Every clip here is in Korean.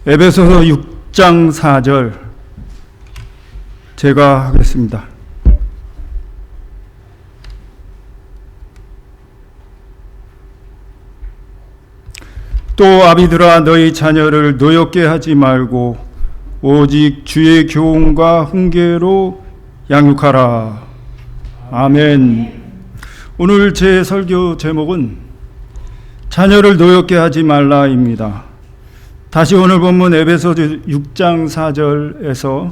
에베소서 6장 4절 제가 하겠습니다. 또 아비들아 너희 자녀를 노엽게 하지 말고 오직 주의 교훈과 훈계로 양육하라. 아멘. 오늘 제 설교 제목은 자녀를 노엽게 하지 말라입니다. 다시 오늘 본문 에베소서 6장 4절에서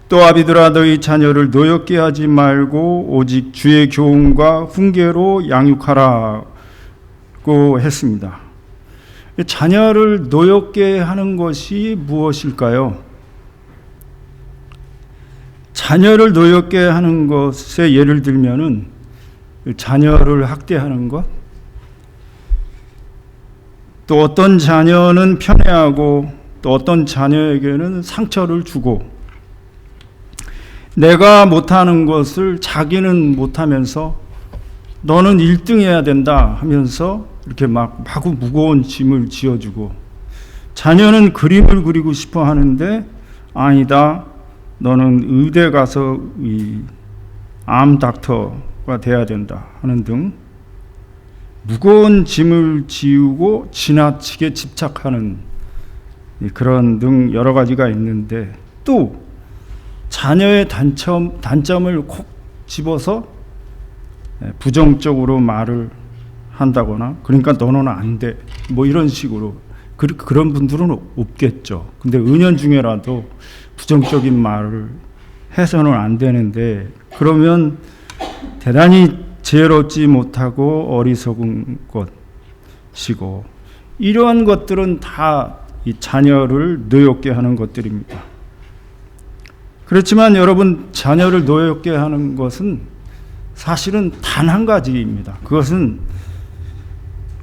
또 아비들아 너희 자녀를 노엽게 하지 말고 오직 주의 교훈과 훈계로 양육하라고 했습니다. 자녀를 노엽게 하는 것이 무엇일까요? 자녀를 노엽게 하는 것에 예를 들면은 자녀를 학대하는 것, 또 어떤 자녀는 편애하고 또 어떤 자녀에게는 상처를 주고 내가 못하는 것을 자기는 못하면서 너는 1등 해야 된다 하면서 이렇게 마구 무거운 짐을 지어주고 자녀는 그림을 그리고 싶어 하는데 아니다. 너는 의대 가서 암 닥터가 돼야 된다 하는 등 무거운 짐을 지우고 지나치게 집착하는 그런 등 여러 가지가 있는데 또 자녀의 단점을 콕 집어서 부정적으로 말을 한다거나 그러니까 너는 안 돼 뭐 이런 식으로 그런 분들은 없겠죠. 근데 은연중에라도 부정적인 말을 해서는 안 되는데 그러면 대단히 지혜롭지 못하고 어리석은 것이고 이러한 것들은 다 이 자녀를 노엽게 하는 것들입니다. 그렇지만 여러분 자녀를 노엽게 하는 것은 사실은 단 한 가지입니다. 그것은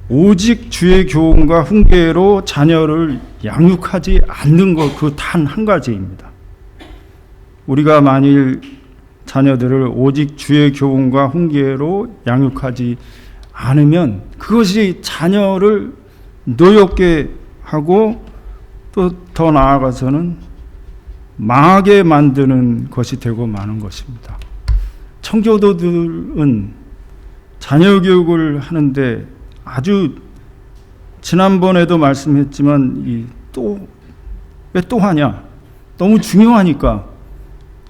오직 주의 교훈과 훈계로 자녀를 양육하지 않는 것 그 단 한 가지입니다. 우리가 만일 자녀들을 오직 주의 교훈과 훈계로 양육하지 않으면 그것이 자녀를 노엽게 하고 또 더 나아가서는 망하게 만드는 것이 되고 마는 것입니다. 청교도들은 자녀 교육을 하는데 아주 지난번에도 말씀했지만 왜 또 하냐? 너무 중요하니까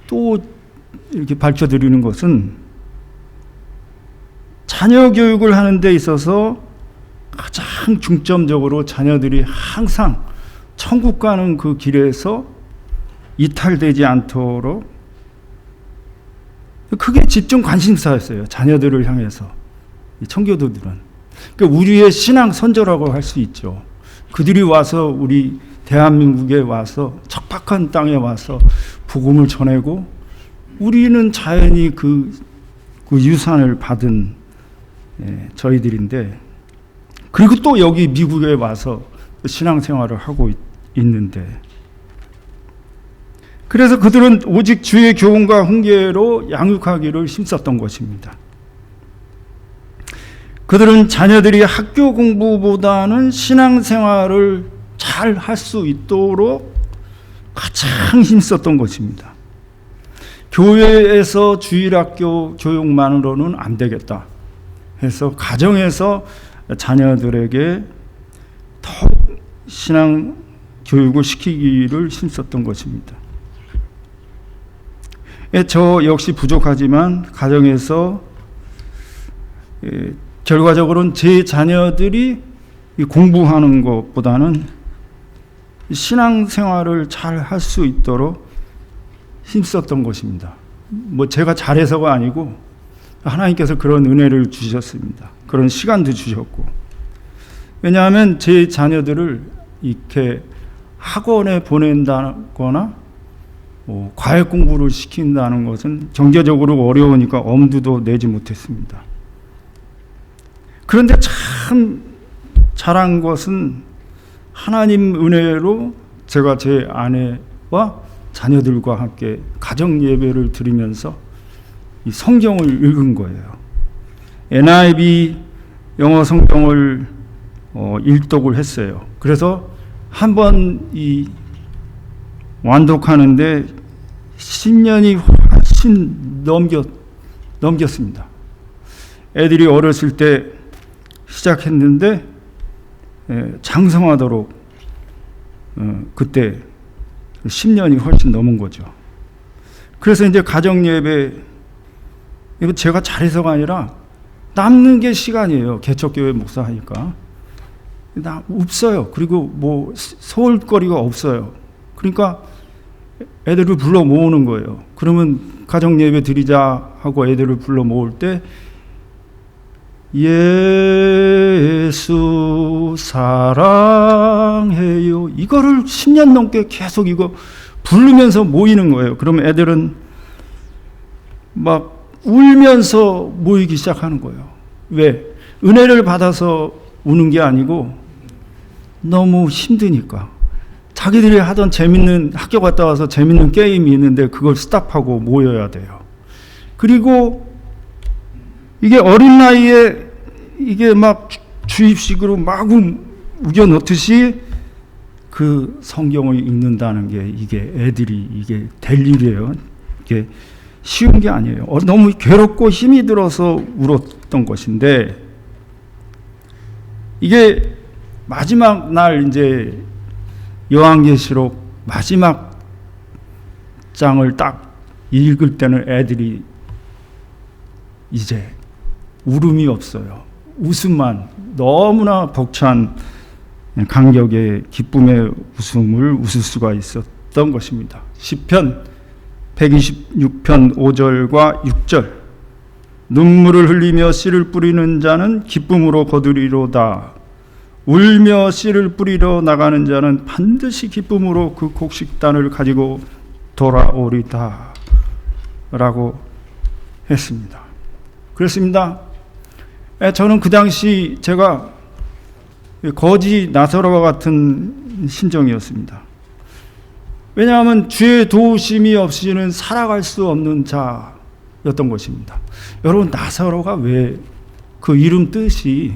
또 이렇게 밝혀드리는 것은 자녀 교육을 하는 데 있어서 가장 중점적으로 자녀들이 항상 천국 가는 그 길에서 이탈되지 않도록 그게 집중 관심사였어요. 자녀들을 향해서. 청교도들은. 그러니까 우리의 신앙 선조라고 할 수 있죠. 그들이 와서 우리 대한민국에 와서 척박한 땅에 와서 복음을 전하고 우리는 자연히 그 유산을 받은 저희들인데 그리고 또 여기 미국에 와서 신앙생활을 하고 있는데 그래서 그들은 오직 주의 교훈과 훈계로 양육하기를 힘썼던 것입니다. 그들은 자녀들이 학교 공부보다는 신앙생활을 잘 할 수 있도록 가장 힘썼던 것입니다. 교회에서 주일학교 교육만으로는 안 되겠다 해서 가정에서 자녀들에게 더욱 신앙 교육을 시키기를 힘썼던 것입니다. 저 역시 부족하지만 가정에서 결과적으로는 제 자녀들이 공부하는 것보다는 신앙생활을 잘 할 수 있도록 힘썼던 것입니다. 뭐 제가 잘해서가 아니고 하나님께서 그런 은혜를 주셨습니다. 그런 시간도 주셨고 왜냐하면 제 자녀들을 이렇게 학원에 보낸다거나 과외 공부를 시킨다는 것은 경제적으로 어려우니까 엄두도 내지 못했습니다. 그런데 참 잘한 것은 하나님 은혜로 제가 제 아내와 자녀들과 함께 가정 예배를 드리면서 이 성경을 읽은 거예요. NIV 영어 성경을 일독을 했어요. 그래서 한번 이 완독하는데 10년이 훨씬 넘겼습니다. 애들이 어렸을 때 시작했는데 장성하도록 그때 10년이 훨씬 넘은 거죠. 그래서 이제 가정예배, 이거 제가 잘해서가 아니라 남는 게 시간이에요. 개척교회 목사하니까. 없어요. 그리고 뭐 소홀거리가 없어요. 그러니까 애들을 불러 모으는 거예요. 그러면 가정예배 드리자 하고 애들을 불러 모을 때 예수 사랑해요, 이거를 10년 넘게 계속 이거 부르면서 모이는 거예요. 그러면 애들은 막 울면서 모이기 시작하는 거예요. 왜? 은혜를 받아서 우는 게 아니고 너무 힘드니까. 자기들이 하던 재밌는, 학교 갔다 와서 재밌는 게임이 있는데 그걸 스탑하고 모여야 돼요. 그리고 이게 어린 나이에 이게 막 주입식으로 마구 우겨 넣듯이 그 성경을 읽는다는 게 이게 애들이 이게 될 일이에요. 이게 쉬운 게 아니에요. 너무 괴롭고 힘이 들어서 울었던 것인데, 이게 마지막 날 이제 요한계시록 마지막 장을 딱 읽을 때는 애들이 이제 울음이 없어요. 웃음만, 너무나 벅찬 감격의 기쁨의 웃음을 웃을 수가 있었던 것입니다. 시편 126편 5절과 6절. 눈물을 흘리며 씨를 뿌리는 자는 기쁨으로 거두리로다. 울며 씨를 뿌리러 나가는 자는 반드시 기쁨으로 그 곡식단을 가지고 돌아오리다 라고 했습니다. 그렇습니다. 저는 그 당시 제가 거지 나사로와 같은 심정이었습니다. 왜냐하면 주의 도우심이 없이는 살아갈 수 없는 자였던 것입니다. 여러분, 나사로가 왜 그 이름 뜻이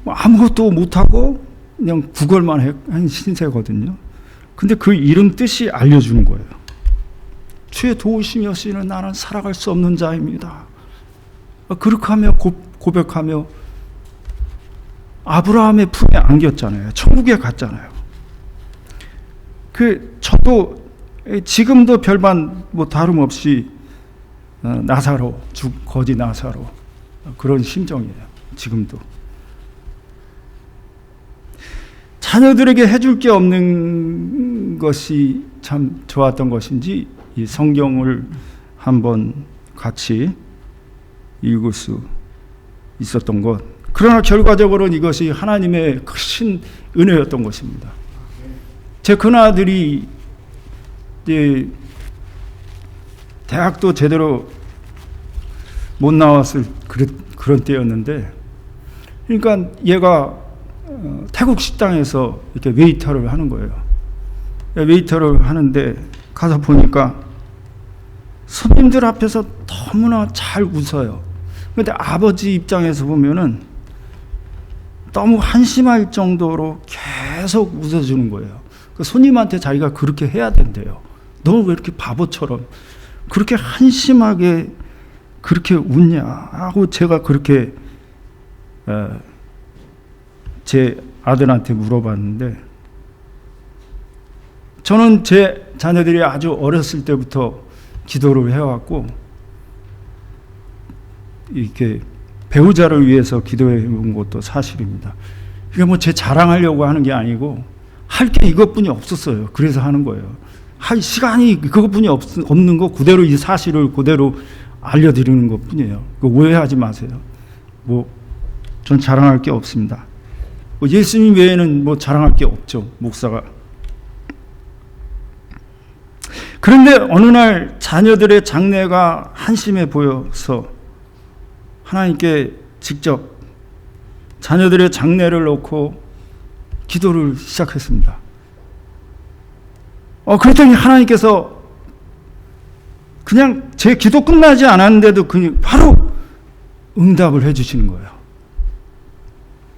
아무것도 못하고 그냥 구걸만 한 신세거든요. 근데 그 이름 뜻이 알려주는 거예요. 주의 도우심이 없이는 나는 살아갈 수 없는 자입니다. 그렇게 하며 고백하며 아브라함의 품에 안겼잖아요. 천국에 갔잖아요. 저도 지금도 별반 뭐 다름없이 나사로, 거지 나사로, 그런 심정이에요. 지금도. 자녀들에게 해줄 게 없는 것이 참 좋았던 것인지 이 성경을 한번 같이 읽을 수 있었던 것. 그러나 결과적으로는 이것이 하나님의 큰 은혜였던 것입니다. 제 큰아들이 이제 대학도 제대로 못 나왔을 그런 때였는데, 그러니까 얘가 태국 식당에서 이렇게 웨이터를 하는 거예요. 웨이터를 하는데 가서 보니까 손님들 앞에서 너무나 잘 웃어요. 그런데 아버지 입장에서 보면은 너무 한심할 정도로 계속 웃어주는 거예요. 그 손님한테 자기가 그렇게 해야 된대요. 너 왜 이렇게 바보처럼 그렇게 한심하게 그렇게 웃냐 하고 제가 그렇게 제 아들한테 물어봤는데, 저는 제 자녀들이 아주 어렸을 때부터 기도를 해왔고 이렇게 배우자를 위해서 기도해 온 것도 사실입니다. 이게 뭐 제 자랑하려고 하는 게 아니고 할 게 이것뿐이 없었어요. 그래서 하는 거예요. 할 시간이 그것뿐이 없는 거, 그대로 이 사실을 그대로 알려드리는 것뿐이에요. 오해하지 마세요. 뭐 전 자랑할 게 없습니다. 예수님 외에는 뭐 자랑할 게 없죠, 목사가. 그런데 어느 날 자녀들의 장래가 한심해 보여서 하나님께 직접 자녀들의 장래를 놓고 기도를 시작했습니다. 그랬더니 하나님께서 그냥 제 기도 끝나지 않았는데도 그냥 바로 응답을 해주시는 거예요.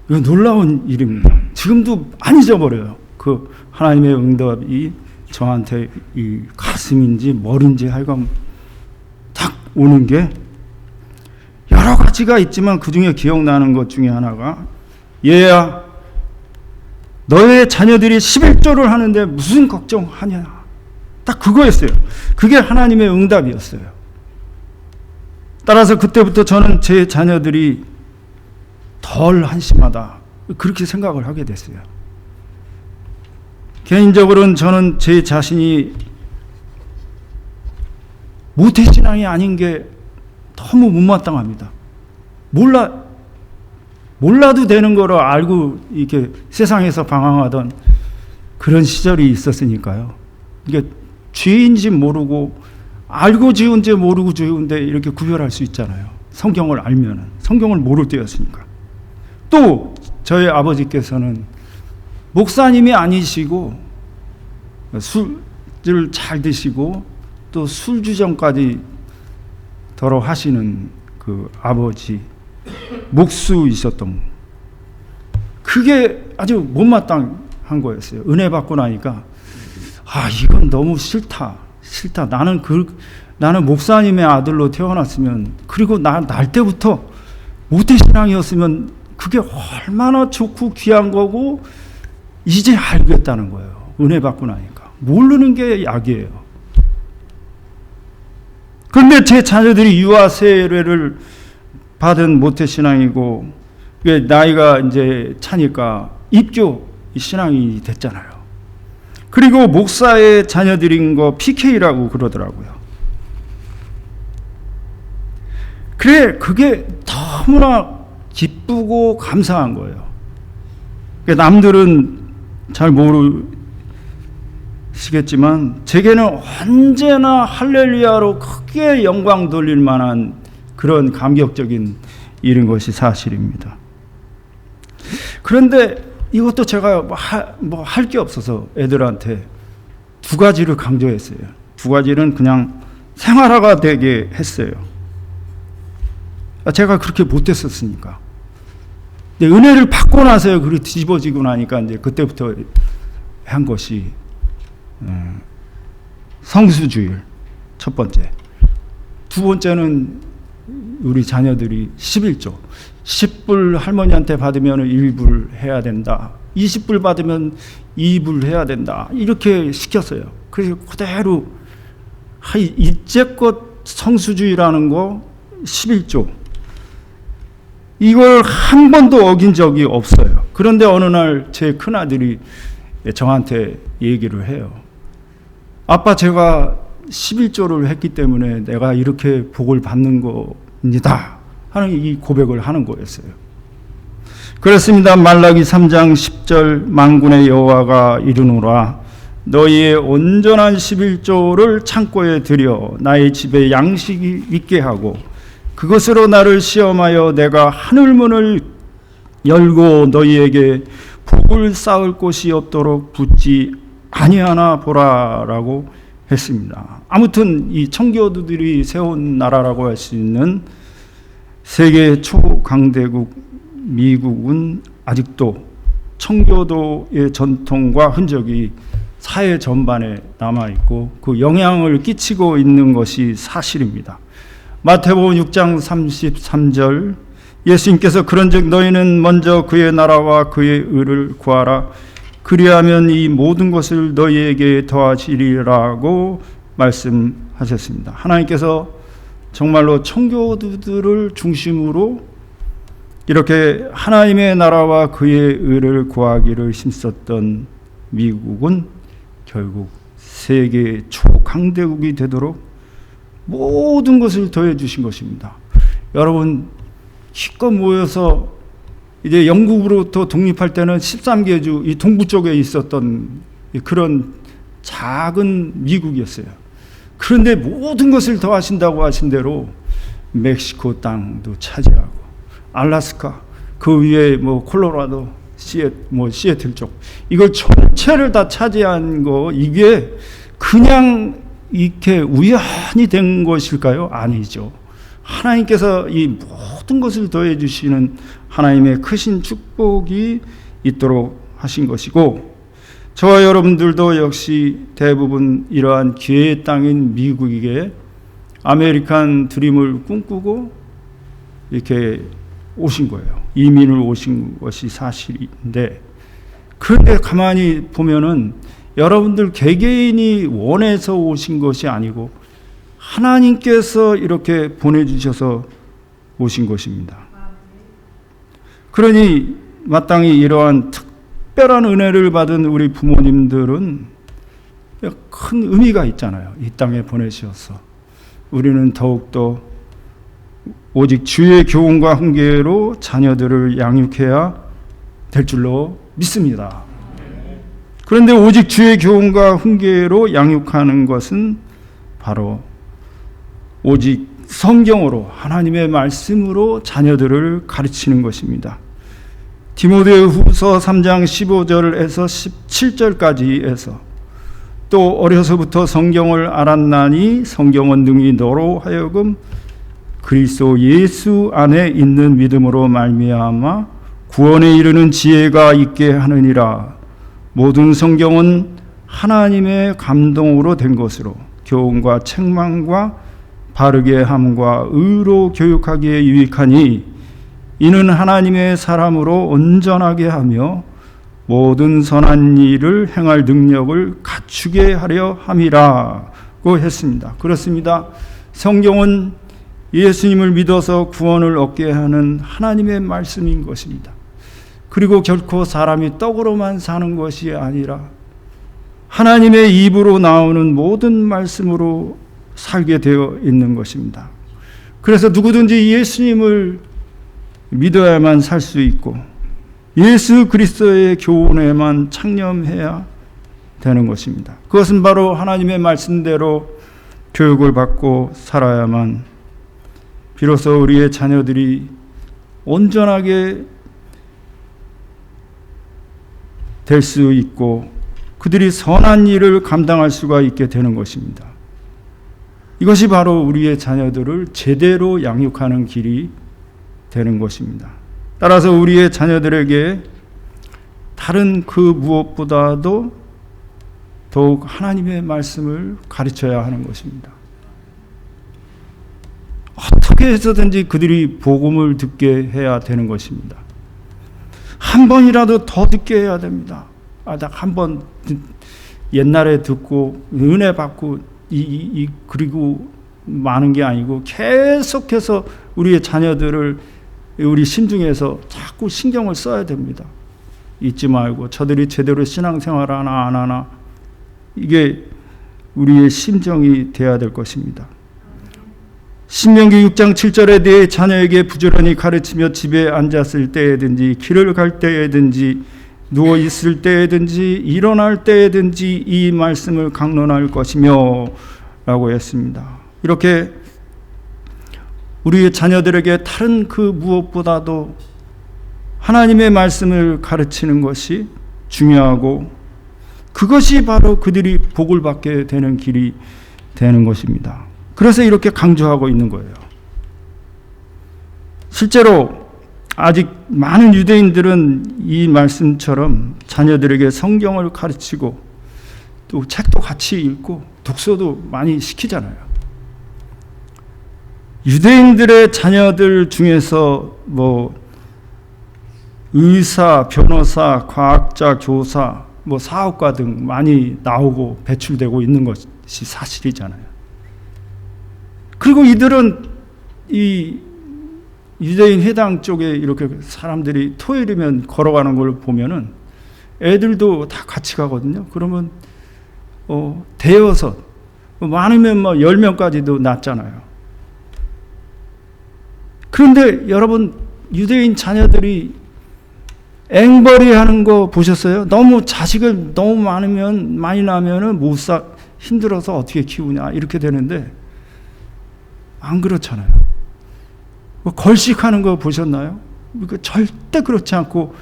이거 놀라운 일입니다. 지금도 안 잊어버려요. 그 하나님의 응답이 저한테 이 가슴인지 머리인지 하여간 딱 오는 게 여러 가지가 있지만 그 중에 기억나는 것 중에 하나가, 얘야 너의 자녀들이 11조를 하는데 무슨 걱정하냐, 딱 그거였어요. 그게 하나님의 응답이었어요. 따라서 그때부터 저는 제 자녀들이 덜 한심하다, 그렇게 생각을 하게 됐어요. 개인적으로는 저는 제 자신이 모태신앙이 아닌 게 너무 못마땅합니다. 몰라도 되는 거로 알고 이렇게 세상에서 방황하던 그런 시절이 있었으니까요. 이게 죄인지 모르고 알고 지은지 모르고 지은데 이렇게 구별할 수 있잖아요. 성경을 알면은, 성경을 모를 때였으니까. 또 저희 아버지께서는 목사님이 아니시고 술을 잘 드시고 또 술주정까지 더러 하시는 그 아버지, 목수이셨던, 그게 아주 못마땅한 거였어요. 은혜 받고 나니까 이건 너무 싫다. 나는 목사님의 아들로 태어났으면, 그리고 날 때부터 모태신앙이었으면 그게 얼마나 좋고 귀한 거고, 이제 알겠다는 거예요. 은혜 받고 나니까. 모르는 게 약이에요. 그런데 제 자녀들이 유아 세례를 받은 모태신앙이고, 나이가 이제 차니까 입교 신앙이 됐잖아요. 그리고 목사의 자녀들인 거 PK라고 그러더라고요. 그게 너무나 기쁘고 감사한 거예요. 남들은 잘 모르시겠지만 제게는 언제나 할렐루야로 크게 영광 돌릴 만한 그런 감격적인 일인 것이 사실입니다. 그런데 이것도 제가 할 게 없어서 애들한테 두 가지를 강조했어요. 두 가지는 그냥 생활화가 되게 했어요. 제가 그렇게 못했었으니까. 근데 은혜를 받고 나서요, 그리고 뒤집어지고 나니까 이제 그때부터 한 것이 성수주일, 첫 번째. 두 번째는 우리 자녀들이 11조. 10불 할머니한테 받으면 1불 해야 된다. 20불 받으면 2불 해야 된다. 이렇게 시켰어요. 그래서 그대로 이제껏 성수주의라는 거 11조. 이걸 한 번도 어긴 적이 없어요. 그런데 어느 날 제 큰아들이 저한테 얘기를 해요. 아빠, 제가 11조를 했기 때문에 내가 이렇게 복을 받는 겁니다 하는 이 고백을 하는 거였어요. 그렇습니다. 말라기 3장 10절, 만군의 여호와가 이르노라, 너희의 온전한 11조를 창고에 들여 나의 집에 양식이 있게 하고 그것으로 나를 시험하여 내가 하늘문을 열고 너희에게 복을 쌓을 곳이 없도록 붙지 아니하나 보라라고 했습니다. 아무튼 이 청교도들이 세운 나라라고 할 수 있는 세계 초강대국 미국은 아직도 청교도의 전통과 흔적이 사회 전반에 남아있고 그 영향을 끼치고 있는 것이 사실입니다. 마태복음 6장 33절, 예수님께서 그런즉 너희는 먼저 그의 나라와 그의 의를 구하라, 그리하면 이 모든 것을 너희에게 더하시리라고 말씀하셨습니다. 하나님께서 정말로 청교도들을 중심으로 이렇게 하나님의 나라와 그의 의를 구하기를 힘썼던 미국은 결국 세계 초강대국이 되도록 모든 것을 더해 주신 것입니다. 여러분, 실컷 모여서 이제 영국으로부터 독립할 때는 13개 주, 이 동부 쪽에 있었던 그런 작은 미국이었어요. 그런데 모든 것을 더하신다고 하신 대로 멕시코 땅도 차지하고 알래스카, 그 위에 콜로라도, 시애틀 쪽, 이걸 전체를 다 차지한 거, 이게 그냥 이렇게 우연히 된 것일까요? 아니죠. 하나님께서 이 모든 것을 더해 주시는 하나님의 크신 축복이 있도록 하신 것이고, 저와 여러분들도 역시 대부분 이러한 기회의 땅인 미국에 아메리칸 드림을 꿈꾸고 이렇게 오신 거예요. 이민을 오신 것이 사실인데, 그런데 가만히 보면은 여러분들 개개인이 원해서 오신 것이 아니고 하나님께서 이렇게 보내주셔서 오신 것입니다. 그러니 마땅히 이러한 특별한 은혜를 받은 우리 부모님들은 큰 의미가 있잖아요. 이 땅에 보내셔서 우리는 더욱더 오직 주의 교훈과 훈계로 자녀들을 양육해야 될 줄로 믿습니다. 그런데 오직 주의 교훈과 훈계로 양육하는 것은 바로 오직 성경으로, 하나님의 말씀으로 자녀들을 가르치는 것입니다. 디모데후서 3장 15절에서 17절까지에서 또 어려서부터 성경을 알았나니 성경은 능히 너로 하여금 그리스도 예수 안에 있는 믿음으로 말미암아 구원에 이르는 지혜가 있게 하느니라. 모든 성경은 하나님의 감동으로 된 것으로 교훈과 책망과 바르게 함과 의로 교육하기에 유익하니 이는 하나님의 사람으로 온전하게 하며 모든 선한 일을 행할 능력을 갖추게 하려 함이라고 했습니다. 그렇습니다. 성경은 예수님을 믿어서 구원을 얻게 하는 하나님의 말씀인 것입니다. 그리고 결코 사람이 떡으로만 사는 것이 아니라 하나님의 입으로 나오는 모든 말씀으로 살게 되어 있는 것입니다. 그래서 누구든지 예수님을 믿어야만 살 수 있고 예수 그리스도의 교훈에만 창념해야 되는 것입니다. 그것은 바로 하나님의 말씀대로 교육을 받고 살아야만 비로소 우리의 자녀들이 온전하게 될 수 있고 그들이 선한 일을 감당할 수가 있게 되는 것입니다. 이것이 바로 우리의 자녀들을 제대로 양육하는 길이 되는 것입니다. 따라서 우리의 자녀들에게 다른 그 무엇보다도 더욱 하나님의 말씀을 가르쳐야 하는 것입니다. 어떻게 해서든지 그들이 복음을 듣게 해야 되는 것입니다. 한 번이라도 더 듣게 해야 됩니다. 한 번 옛날에 듣고 은혜 받고 그리고 많은 게 아니고 계속해서 우리의 자녀들을 우리 심중에서 자꾸 신경을 써야 됩니다. 잊지 말고 저들이 제대로 신앙생활 하나 안 하나 이게 우리의 심정이 돼야 될 것입니다. 신명기 6장 7절에 내 자녀에게 부지런히 가르치며 집에 앉았을 때에든지 길을 갈 때에든지 누워 있을 때에든지 일어날 때에든지 이 말씀을 강론할 것이며 라고 했습니다. 이렇게 우리의 자녀들에게 다른 그 무엇보다도 하나님의 말씀을 가르치는 것이 중요하고 그것이 바로 그들이 복을 받게 되는 길이 되는 것입니다. 그래서 이렇게 강조하고 있는 거예요. 실제로 아직 많은 유대인들은 이 말씀처럼 자녀들에게 성경을 가르치고 또 책도 같이 읽고 독서도 많이 시키잖아요. 유대인들의 자녀들 중에서 의사, 변호사, 과학자, 교사, 사업가 등 많이 나오고 배출되고 있는 것이 사실이잖아요. 그리고 이들은 이 유대인 회당 쪽에 이렇게 사람들이 토요일이면 걸어가는 걸 보면은 애들도 다 같이 가거든요. 그러면 대여섯 많으면 10명까지도 났잖아요. 그런데 여러분 유대인 자녀들이 앵벌이 하는 거 보셨어요? 너무 자식을 너무 많이 나면은 힘들어서 어떻게 키우냐 이렇게 되는데 안 그렇잖아요. 걸식하는 거 보셨나요? 절대 그렇지 않고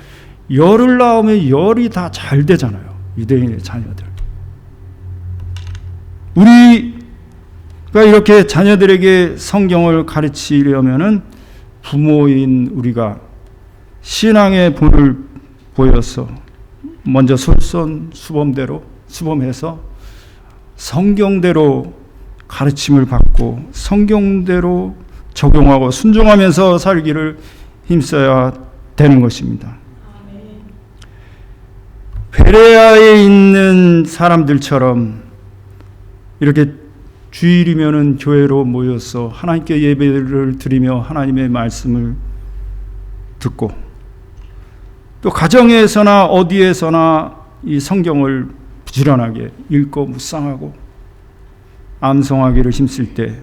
열을 낳으면 열이 다 잘 되잖아요. 유대인의 자녀들. 우리가 이렇게 자녀들에게 성경을 가르치려면은 부모인 우리가 신앙의 본을 보여서 먼저 수범해서 성경대로 가르침을 받고 성경대로 적용하고 순종하면서 살기를 힘써야 되는 것입니다. 베레아에 있는 사람들처럼 이렇게 주일이면은 교회로 모여서 하나님께 예배를 드리며 하나님의 말씀을 듣고 또 가정에서나 어디에서나 이 성경을 부지런하게 읽고 묵상하고 암송하기를 힘쓸 때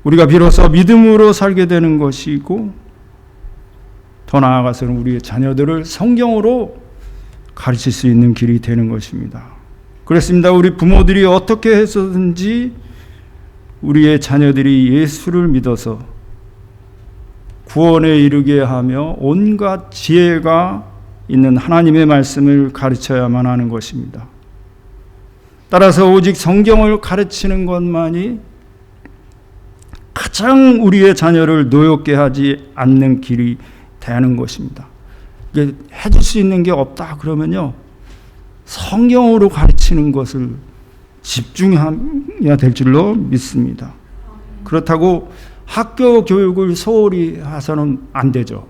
우리가 비로소 믿음으로 살게 되는 것이고 더 나아가서는 우리의 자녀들을 성경으로 가르칠 수 있는 길이 되는 것입니다. 그렇습니다. 우리 부모들이 어떻게 해서든지 우리의 자녀들이 예수를 믿어서 구원에 이르게 하며 온갖 지혜가 있는 하나님의 말씀을 가르쳐야만 하는 것입니다. 따라서 오직 성경을 가르치는 것만이 가장 우리의 자녀를 노엽게 하지 않는 길이 되는 것입니다. 이게 해줄 수 있는 게 없다 그러면요, 성경으로 가르치는 것을 집중해야 될 줄로 믿습니다. 그렇다고 학교 교육을 소홀히 해서는 안 되죠.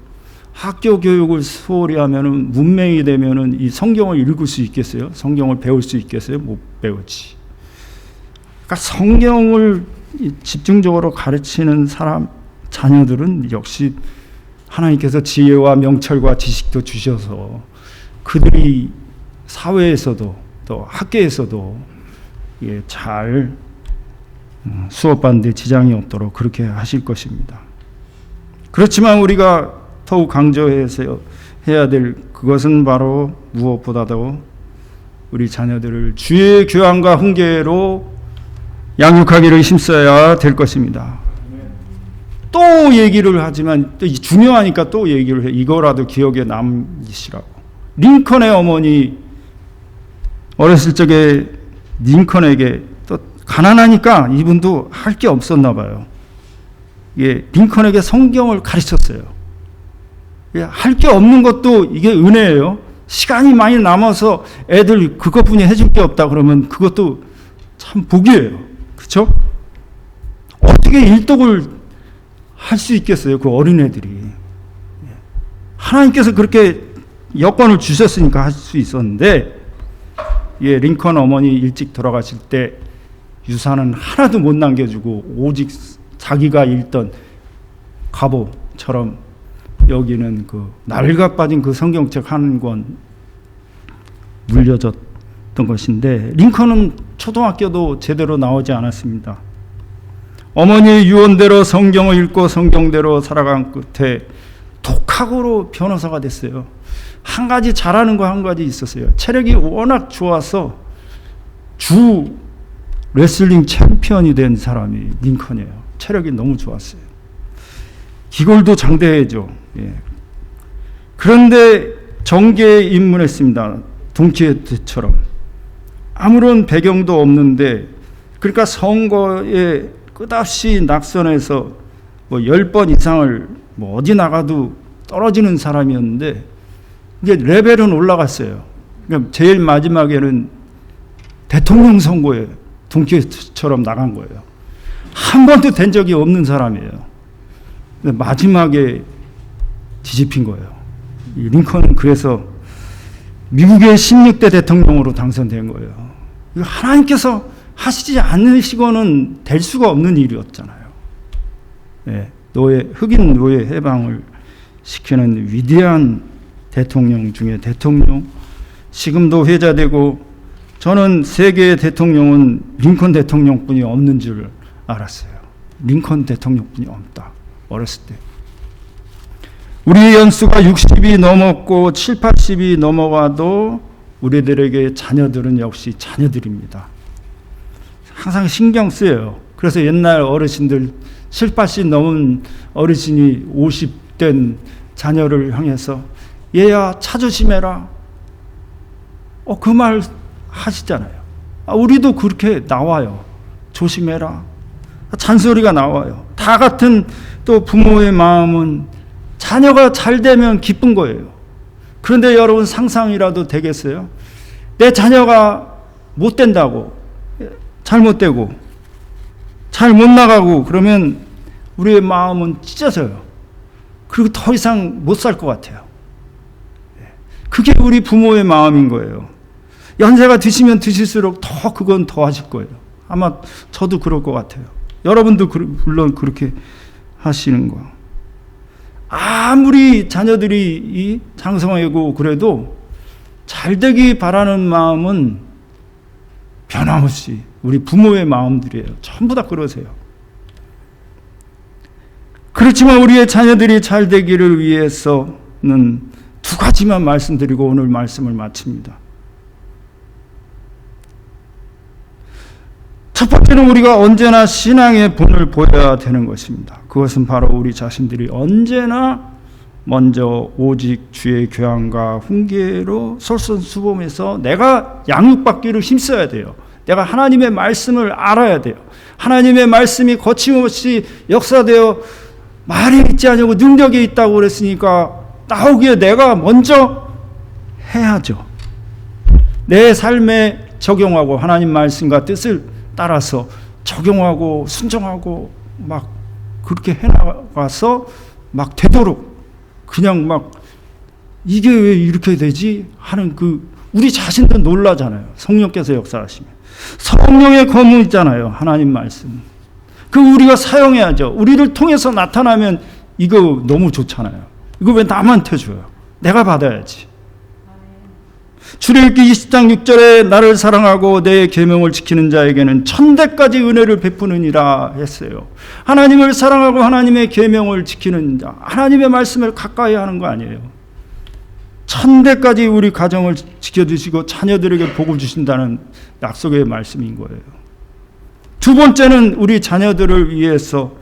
학교 교육을 소홀히 하면은 문맹이 되면은 이 성경을 읽을 수 있겠어요? 성경을 배울 수 있겠어요? 못 배우지. 그러니까 성경을 집중적으로 가르치는 사람, 자녀들은 역시 하나님께서 지혜와 명철과 지식도 주셔서 그들이 사회에서도 또 학교에서도 잘 수업받는 데 지장이 없도록 그렇게 하실 것입니다. 그렇지만 우리가 더욱 강조해서 해야 될 그것은 바로 무엇보다도 우리 자녀들을 주의 교양과 훈계로 양육하기를 힘써야 될 것입니다. 또 얘기를 하지만 또 중요하니까 또 얘기를 해. 이거라도 기억에 남으시라고. 링컨의 어머니 어렸을 적에 링컨에게 또 가난하니까 이분도 할 게 없었나 봐요. 링컨에게 성경을 가르쳤어요. 할 게 없는 것도 이게 은혜예요. 시간이 많이 남아서 애들 그것뿐이 해줄 게 없다 그러면 그것도 참 복이에요. 그렇죠? 어떻게 일독을 할 수 있겠어요, 그 어린애들이. 하나님께서 그렇게 여건을 주셨으니까 할 수 있었는데, 링컨 어머니 일찍 돌아가실 때 유산은 하나도 못 남겨주고 오직 자기가 읽던 갑오처럼 여기는 그 낡아 빠진 그 성경책 한 권 물려줬던 것인데, 링컨은 초등학교도 제대로 나오지 않았습니다. 어머니의 유언대로 성경을 읽고 성경대로 살아간 끝에 독학으로 변호사가 됐어요. 한 가지 잘하는 거 한 가지 있었어요. 체력이 워낙 좋아서 주 레슬링 챔피언이 된 사람이 링컨이에요. 체력이 너무 좋았어요. 기골도 장대해죠. 그런데 정계에 입문했습니다. 돈키호테처럼. 아무런 배경도 없는데, 그러니까 선거에 끝없이 낙선해서 10번 이상을 어디 나가도 떨어지는 사람이었는데, 이게 레벨은 올라갔어요. 그러니까 제일 마지막에는 대통령 선거에 돈키호테처럼 나간 거예요. 한 번도 된 적이 없는 사람이에요. 근데 마지막에 뒤집힌 거예요. 이 링컨은 그래서 미국의 16대 대통령으로 당선된 거예요. 이거 하나님께서 하시지 않으시고는 될 수가 없는 일이었잖아요. 흑인 노예 해방을 시키는 위대한 대통령 중에 대통령, 지금도 회자되고, 저는 세계의 대통령은 링컨 대통령뿐이 없는 줄 알았어요. 링컨 대통령뿐이 없다. 어렸을 때. 우리의 연수가 60이 넘었고 7, 80이 넘어가도 우리들에게 자녀들은 역시 자녀들입니다. 항상 신경 쓰여요. 그래서 옛날 어르신들 7, 80 넘은 어르신이 50된 자녀를 향해서 얘야 차 조심해라. 그 말 하시잖아요. 우리도 그렇게 나와요. 조심해라. 잔소리가 나와요. 다 같은 또 부모의 마음은 자녀가 잘 되면 기쁜 거예요. 그런데 여러분 상상이라도 되겠어요? 내 자녀가 못 된다고, 잘못되고, 잘 못 나가고 그러면 우리의 마음은 찢어져요. 그리고 더 이상 못 살 것 같아요. 그게 우리 부모의 마음인 거예요. 연세가 드시면 드실수록 그건 더 하실 거예요. 아마 저도 그럴 것 같아요. 여러분도 물론 그렇게 하시는 거. 아무리 자녀들이 장성하고 그래도 잘되기 바라는 마음은 변함없이 우리 부모의 마음들이에요. 전부 다 그러세요. 그렇지만 우리의 자녀들이 잘되기를 위해서는 두 가지만 말씀드리고 오늘 말씀을 마칩니다. 첫 번째는 우리가 언제나 신앙의 본을 보여야 되는 것입니다. 그것은 바로 우리 자신들이 언제나 먼저 오직 주의 교양과 훈계로 솔선수범해서 내가 양육받기를 힘써야 돼요. 내가 하나님의 말씀을 알아야 돼요. 하나님의 말씀이 거침없이 역사되어 말이 있지 않냐고 능력이 있다고 그랬으니까 나오기에 내가 먼저 해야죠. 내 삶에 적용하고 하나님 말씀과 뜻을 따라서 적용하고 순종하고 막 그렇게 해나가서 막 되도록 그냥 막 이게 왜 이렇게 되지 하는 우리 자신도 놀라잖아요. 성령께서 역사하시면 성령의 검이잖아요. 하나님 말씀 우리가 사용해야죠. 우리를 통해서 나타나면 이거 너무 좋잖아요. 이거 왜 남한테 줘요? 내가 받아야지. 출애굽기 20장 6절에 나를 사랑하고 내 계명을 지키는 자에게는 천대까지 은혜를 베푸느니라 했어요. 하나님을 사랑하고 하나님의 계명을 지키는 자, 하나님의 말씀을 가까이 하는 거 아니에요. 천대까지 우리 가정을 지켜주시고 자녀들에게 복을 주신다는 약속의 말씀인 거예요. 두 번째는 우리 자녀들을 위해서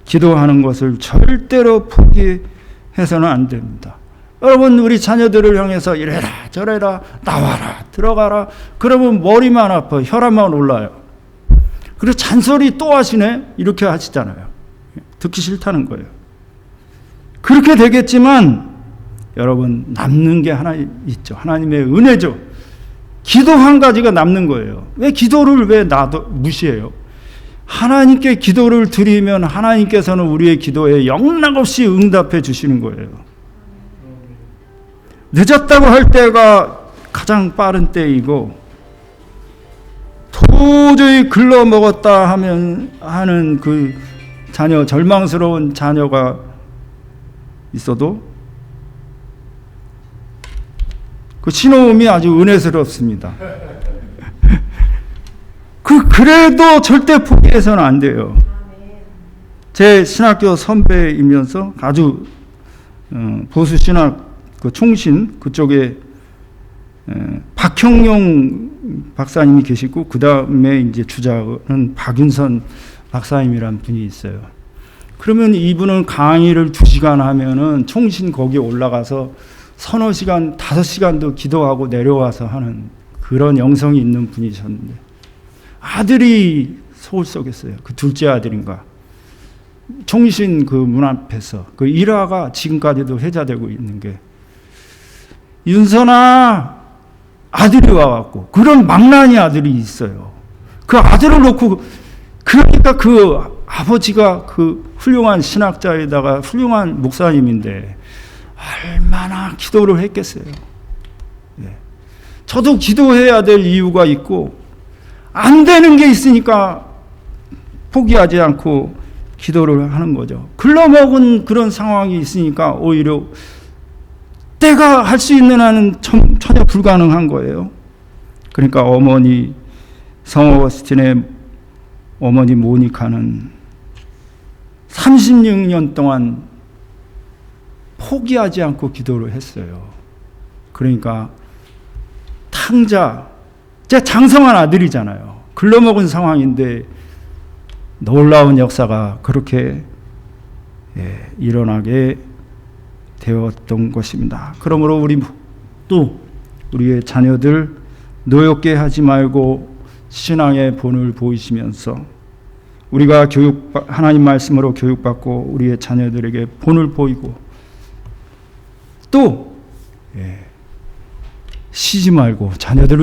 기도하는 것을 절대로 포기해서는 안 됩니다. 여러분 우리 자녀들을 향해서 이래라 저래라 나와라 들어가라 그러면 머리만 아파 혈압만 올라요. 그리고 잔소리 또 하시네 이렇게 하시잖아요. 듣기 싫다는 거예요. 그렇게 되겠지만 여러분 남는 게 하나 있죠. 하나님의 은혜죠. 기도 한 가지가 남는 거예요. 왜 기도를 왜 무시해요? 하나님께 기도를 드리면 하나님께서는 우리의 기도에 영락없이 응답해 주시는 거예요. 늦었다고 할 때가 가장 빠른 때이고 도저히 글러먹었다 하는 그 자녀, 절망스러운 자녀가 있어도 그 신호음이 아주 은혜스럽습니다. 그래도 절대 포기해서는 안 돼요. 제 신학교 선배이면서 아주 보수 신학 총신 그쪽에 박형용 박사님이 계시고 그 다음에 이제 주자는 박윤선 박사님이란 분이 있어요. 그러면 이분은 강의를 2시간 하면은 총신 거기에 올라가서 서너 시간, 5시간도 기도하고 내려와서 하는 그런 영성이 있는 분이셨는데 아들이 소울 쏘겠어요. 그 둘째 아들인가. 총신 그 문 앞에서 그 일화가 지금까지도 회자되고 있는 게 윤선아 아들이 와갖고 그런 망나니 아들이 있어요. 그 아들을 놓고 그러니까 그 아버지가 그 훌륭한 신학자에다가 훌륭한 목사님인데 얼마나 기도를 했겠어요. 예. 저도 기도해야 될 이유가 있고 안 되는 게 있으니까 포기하지 않고 기도를 하는 거죠. 글러먹은 그런 상황이 있으니까 오히려 내가 할 수 있는 한은 전혀 불가능한 거예요. 그러니까 어머니 성 어거스틴의 어머니 모니카는 36년 동안 포기하지 않고 기도를 했어요. 그러니까 탕자, 제 장성한 아들이잖아요. 글러먹은 상황인데 놀라운 역사가 그렇게 일어나게 되었던 것입니다. 그러므로 우리의 자녀들 노엽게 하지 말고 신앙의 본을 보이시면서 우리가 하나님 말씀으로 교육받고 우리의 자녀들에게 본을 보이고 또 쉬지 말고 자녀들을